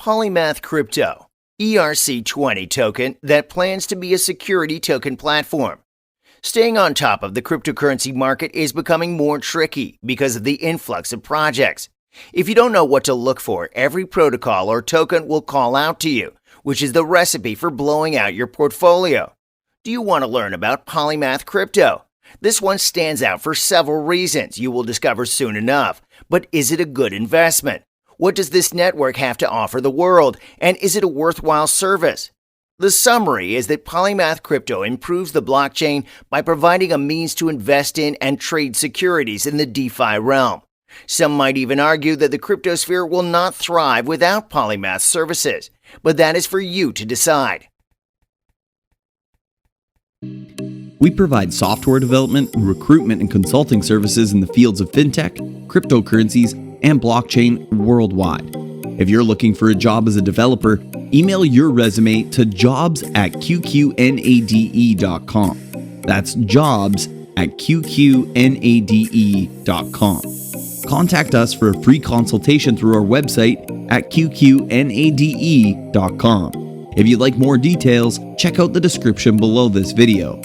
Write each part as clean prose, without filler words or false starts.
Polymath Crypto, ERC20 token that plans to be a security token platform. Staying on top of the cryptocurrency market is becoming more tricky because of the influx of projects. If you don't know what to look for, every protocol or token will call out to you, which is the recipe for blowing out your portfolio. Do you want to learn about Polymath Crypto? This one stands out for several reasons you will discover soon enough. But is it a good investment? What does this network have to offer the world? And is it a worthwhile service? The summary is that Polymath Crypto improves the blockchain by providing a means to invest in and trade securities in the DeFi realm. Some might even argue that the cryptosphere will not thrive without Polymath's services, but that is for you to decide. We provide software development, recruitment, and consulting services in the fields of fintech, cryptocurrencies, and blockchain worldwide. If you're looking for a job as a developer, email your resume to jobs@qqNade.com. That's jobs@qqNade.com. Contact us for a free consultation through our website at qqNade.com. If you'd like more details, check out the description below this video.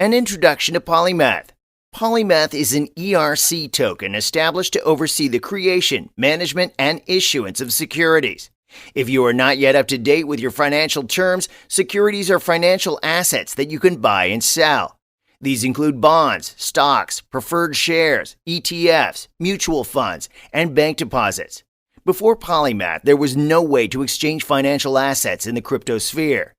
An introduction to Polymath. Polymath is an ERC token established to oversee the creation, management, and issuance of securities. If you are not yet up to date with your financial terms, securities are financial assets that you can buy and sell. These include bonds, stocks, preferred shares, ETFs, mutual funds, and bank deposits. Before Polymath, there was no way to exchange financial assets in the crypto sphere.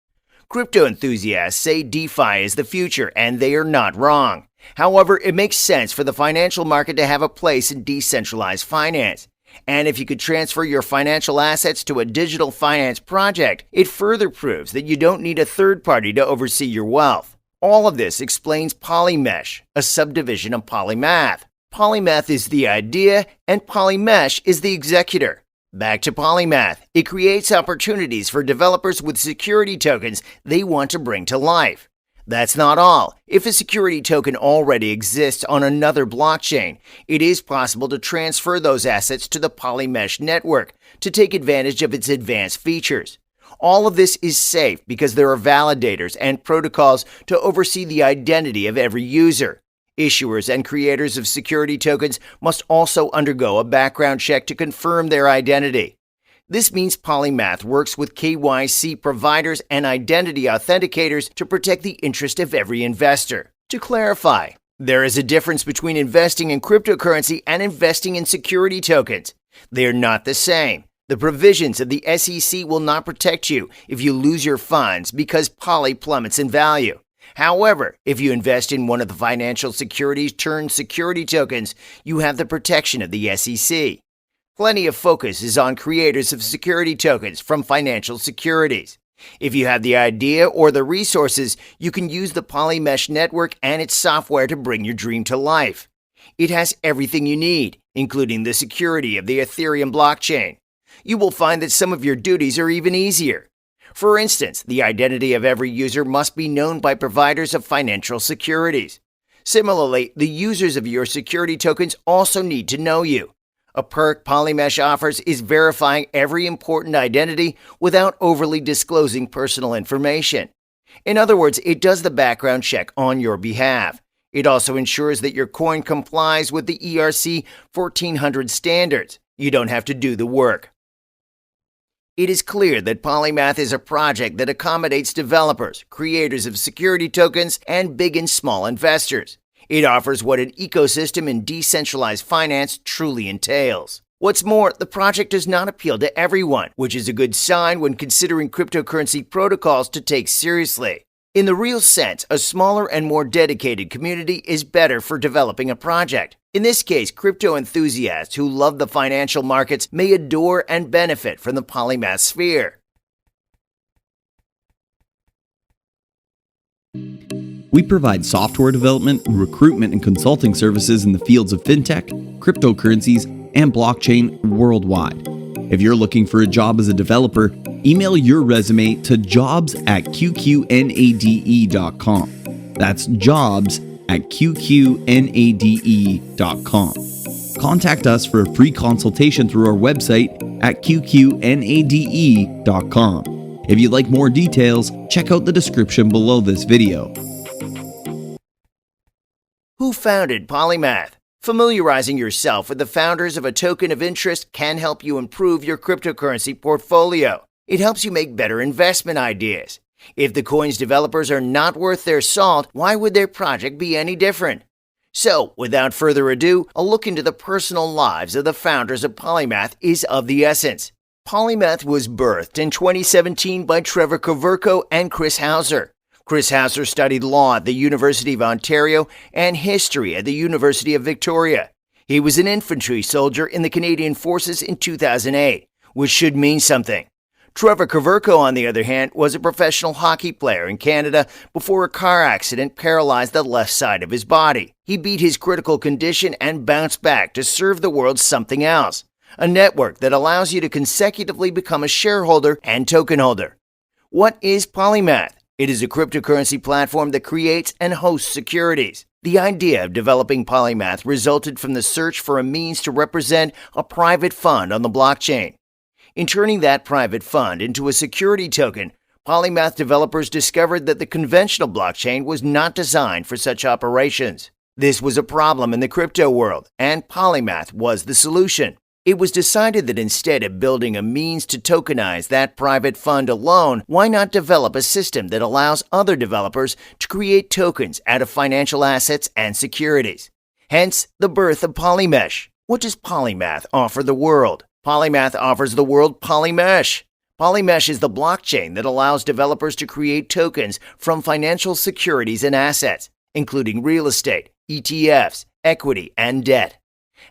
Crypto enthusiasts say DeFi is the future, and they are not wrong. However, it makes sense for the financial market to have a place in decentralized finance. And if you could transfer your financial assets to a digital finance project, it further proves that you don't need a third party to oversee your wealth. All of this explains Polymesh, a subdivision of Polymath. Polymath is the idea, and Polymesh is the executor. Back to Polymath. It creates opportunities for developers with security tokens they want to bring to life. That's not all. If a security token already exists on another blockchain, it is possible to transfer those assets to the Polymesh network to take advantage of its advanced features. All of this is safe because there are validators and protocols to oversee the identity of every user. Issuers and creators of security tokens must also undergo a background check to confirm their identity. This means Polymath works with KYC providers and identity authenticators to protect the interest of every investor. To clarify, there is a difference between investing in cryptocurrency and investing in security tokens. They are not the same. The provisions of the SEC will not protect you if you lose your funds because Poly plummets in value. However, if you invest in one of the financial securities turned security tokens, you have the protection of the SEC. Plenty of focus is on creators of security tokens from financial securities. If you have the idea or the resources, you can use the Polymesh network and its software to bring your dream to life. It has everything you need, including the security of the Ethereum blockchain. You will find that some of your duties are even easier. For instance, the identity of every user must be known by providers of financial securities. Similarly, the users of your security tokens also need to know you. A perk Polymesh offers is verifying every important identity without overly disclosing personal information. In other words, it does the background check on your behalf. It also ensures that your coin complies with the ERC 1400 standards. You don't have to do the work. It is clear that Polymath is a project that accommodates developers, creators of security tokens, and big and small investors. It offers what an ecosystem in decentralized finance truly entails. What's more, the project does not appeal to everyone, which is a good sign when considering cryptocurrency protocols to take seriously. In the real sense, a smaller and more dedicated community is better for developing a project. In this case, crypto enthusiasts who love the financial markets may adore and benefit from the Polymath sphere. We provide software development, recruitment, and consulting services in the fields of fintech, cryptocurrencies, and blockchain worldwide. If you're looking for a job as a developer, email your resume to jobs@qqNade.com. That's jobs@qqNade.com. contact us for a free consultation through our website at qqNade.com. If you'd like more details, check out the description below this video. Who founded Polymath? Familiarizing yourself with the founders of a token of interest can help you improve your cryptocurrency portfolio. It helps you make better investment ideas. If the coin's developers are not worth their salt, why would their project be any different? So, without further ado, a look into the personal lives of the founders of Polymath is of the essence. Polymath was birthed in 2017 by Trevor Koverko and Chris Hauser. Chris Hauser studied law at the University of Ontario and history at the University of Victoria. He was an infantry soldier in the Canadian Forces in 2008, which should mean something. Trevor Koverko, on the other hand, was a professional hockey player in Canada before a car accident paralyzed the left side of his body. He beat his critical condition and bounced back to serve the world something else, a network that allows you to consecutively become a shareholder and token holder. What is Polymath? It is a cryptocurrency platform that creates and hosts securities. The idea of developing Polymath resulted from the search for a means to represent a private fund on the blockchain. In turning that private fund into a security token, Polymath developers discovered that the conventional blockchain was not designed for such operations. This was a problem in the crypto world, and Polymath was the solution. It was decided that instead of building a means to tokenize that private fund alone, why not develop a system that allows other developers to create tokens out of financial assets and securities? Hence, the birth of Polymesh. What does Polymath offer the world? Polymath offers the world Polymesh. Polymesh is the blockchain that allows developers to create tokens from financial securities and assets, including real estate, ETFs, equity, and debt.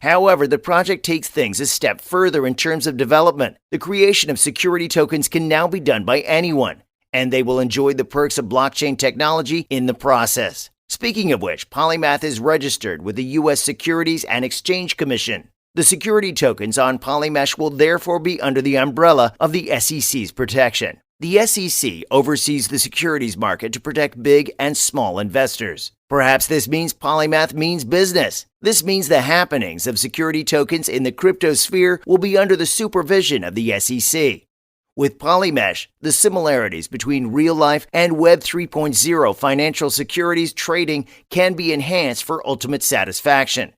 However, the project takes things a step further in terms of development. The creation of security tokens can now be done by anyone, and they will enjoy the perks of blockchain technology in the process. Speaking of which, Polymath is registered with the U.S. Securities and Exchange Commission. The security tokens on Polymesh will therefore be under the umbrella of the SEC's protection. The SEC oversees the securities market to protect big and small investors. Perhaps this means Polymath means business. This means the happenings of security tokens in the crypto sphere will be under the supervision of the SEC. With Polymesh, the similarities between real-life and Web 3.0 financial securities trading can be enhanced for ultimate satisfaction.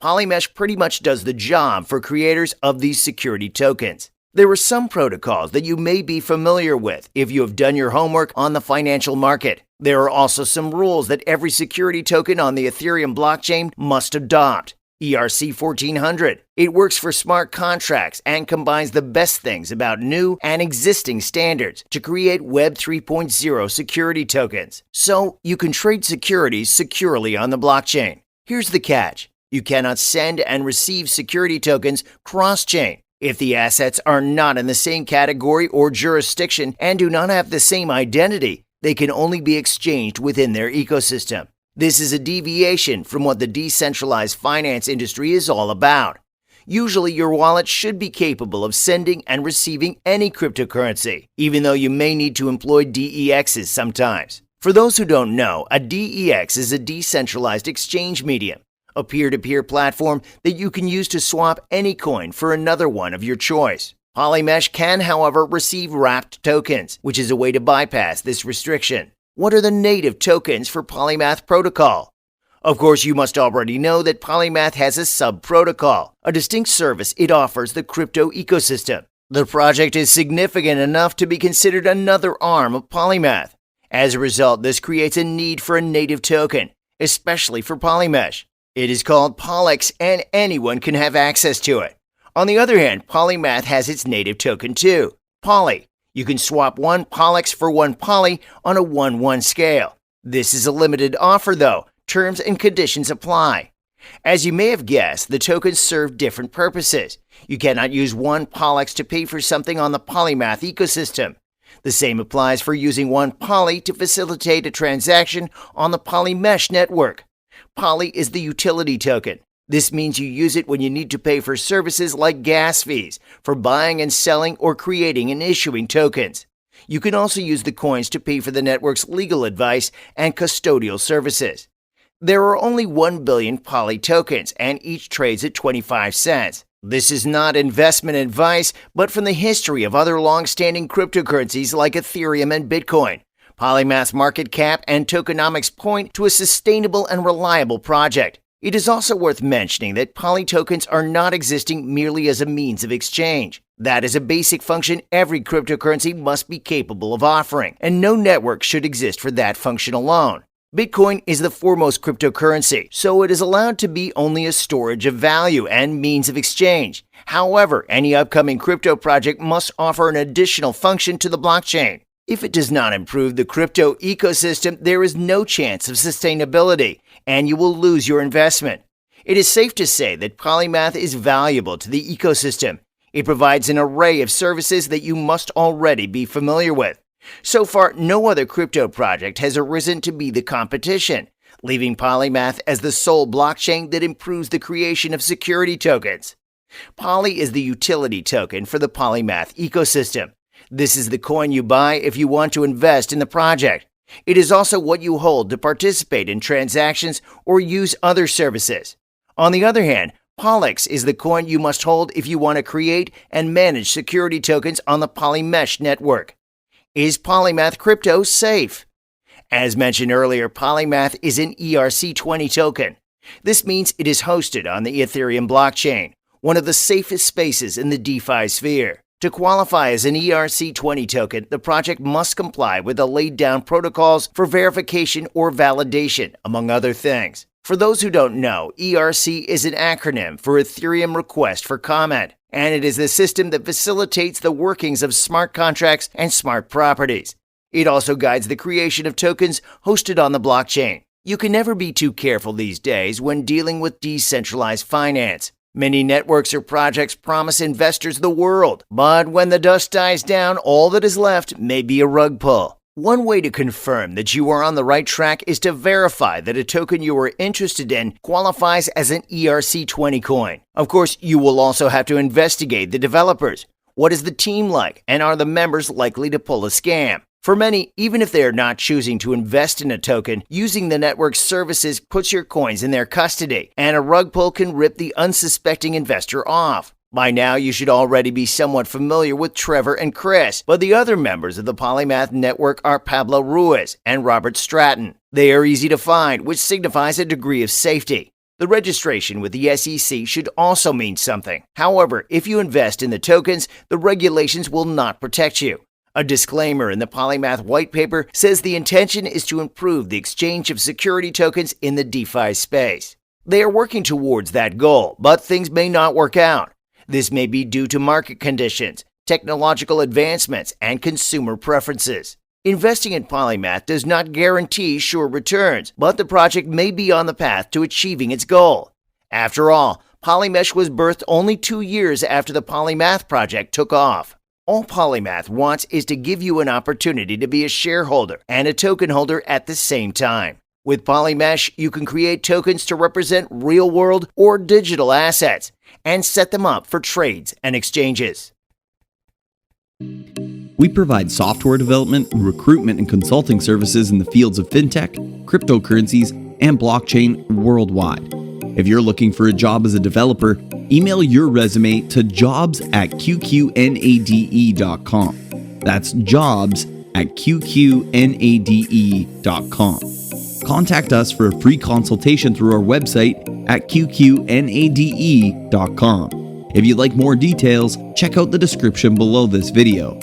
Polymesh pretty much does the job for creators of these security tokens. There are some protocols that you may be familiar with if you have done your homework on the financial market. There are also some rules that every security token on the Ethereum blockchain must adopt. ERC20. It works for smart contracts and combines the best things about new and existing standards to create Web 3.0 security tokens, so you can trade securities securely on the blockchain. Here's the catch. You cannot send and receive security tokens cross-chain. If the assets are not in the same category or jurisdiction and do not have the same identity, they can only be exchanged within their ecosystem. This is a deviation from what the decentralized finance industry is all about. Usually, your wallet should be capable of sending and receiving any cryptocurrency, even though you may need to employ DEXs sometimes. For those who don't know, a DEX is a decentralized exchange medium, a peer-to-peer platform that you can use to swap any coin for another one of your choice. Polymesh can, however, receive wrapped tokens, which is a way to bypass this restriction. What are the native tokens for Polymath protocol? Of course, you must already know that Polymath has a sub-protocol, a distinct service it offers the crypto ecosystem. The project is significant enough to be considered another arm of Polymath. As a result, this creates a need for a native token, especially for Polymesh. It is called Polyx, and anyone can have access to it. On the other hand, Polymath has its native token too, Poly. You can swap one Polyx for one Poly on a 1-1 scale. This is a limited offer though. Terms and conditions apply. As you may have guessed, the tokens serve different purposes. You cannot use one Polyx to pay for something on the Polymath ecosystem. The same applies for using one Poly to facilitate a transaction on the Polymesh network. Poly is the utility token. This means you use it when you need to pay for services like gas fees, for buying and selling or creating and issuing tokens. You can also use the coins to pay for the network's legal advice and custodial services. There are only 1 billion Poly tokens, and each trades at 25 cents. This is not investment advice, but from the history of other long-standing cryptocurrencies like Ethereum and Bitcoin. Polymath's market cap and tokenomics point to a sustainable and reliable project. It is also worth mentioning that Poly tokens are not existing merely as a means of exchange. That is a basic function every cryptocurrency must be capable of offering, and no network should exist for that function alone. Bitcoin is the foremost cryptocurrency, so it is allowed to be only a storage of value and means of exchange. However, any upcoming crypto project must offer an additional function to the blockchain. If it does not improve the crypto ecosystem, there is no chance of sustainability, and you will lose your investment. It is safe to say that Polymath is valuable to the ecosystem. It provides an array of services that you must already be familiar with. So far, no other crypto project has arisen to be the competition, leaving Polymath as the sole blockchain that improves the creation of security tokens. Poly is the utility token for the Polymath ecosystem. This is the coin you buy if you want to invest in the project. It is also what you hold to participate in transactions or use other services. On the other hand, Polyx is the coin you must hold if you want to create and manage security tokens on the Polymesh network. Is Polymath Crypto safe? As mentioned earlier, Polymath is an ERC20 token. This means it is hosted on the Ethereum blockchain, one of the safest spaces in the DeFi sphere. To qualify as an ERC20 token, the project must comply with the laid-down protocols for verification or validation, among other things. For those who don't know, ERC is an acronym for Ethereum Request for Comment, and it is the system that facilitates the workings of smart contracts and smart properties. It also guides the creation of tokens hosted on the blockchain. You can never be too careful these days when dealing with decentralized finance. Many networks or projects promise investors the world, but when the dust dies down, all that is left may be a rug pull. One way to confirm that you are on the right track is to verify that a token you are interested in qualifies as an ERC20 coin. Of course, you will also have to investigate the developers. What is the team like, and are the members likely to pull a scam? For many, even if they are not choosing to invest in a token, using the network's services puts your coins in their custody, and a rug pull can rip the unsuspecting investor off. By now, you should already be somewhat familiar with Trevor and Chris, but the other members of the Polymath network are Pablo Ruiz and Robert Stratton. They are easy to find, which signifies a degree of safety. The registration with the SEC should also mean something. However, if you invest in the tokens, the regulations will not protect you. A disclaimer in the Polymath white paper says the intention is to improve the exchange of security tokens in the DeFi space. They are working towards that goal, but things may not work out. This may be due to market conditions, technological advancements, and consumer preferences. Investing in Polymath does not guarantee sure returns, but the project may be on the path to achieving its goal. After all, Polymesh was birthed only 2 years after the Polymath project took off. All Polymath wants is to give you an opportunity to be a shareholder and a token holder at the same time. With Polymesh, you can create tokens to represent real-world or digital assets and set them up for trades and exchanges. We provide software development, recruitment, and consulting services in the fields of fintech, cryptocurrencies, and blockchain worldwide. If you're looking for a job as a developer, email your resume to jobs@qqNade.com. That's jobs@qqNade.com. Contact us for a free consultation through our website at qqNade.com. If you'd like more details, check out the description below this video.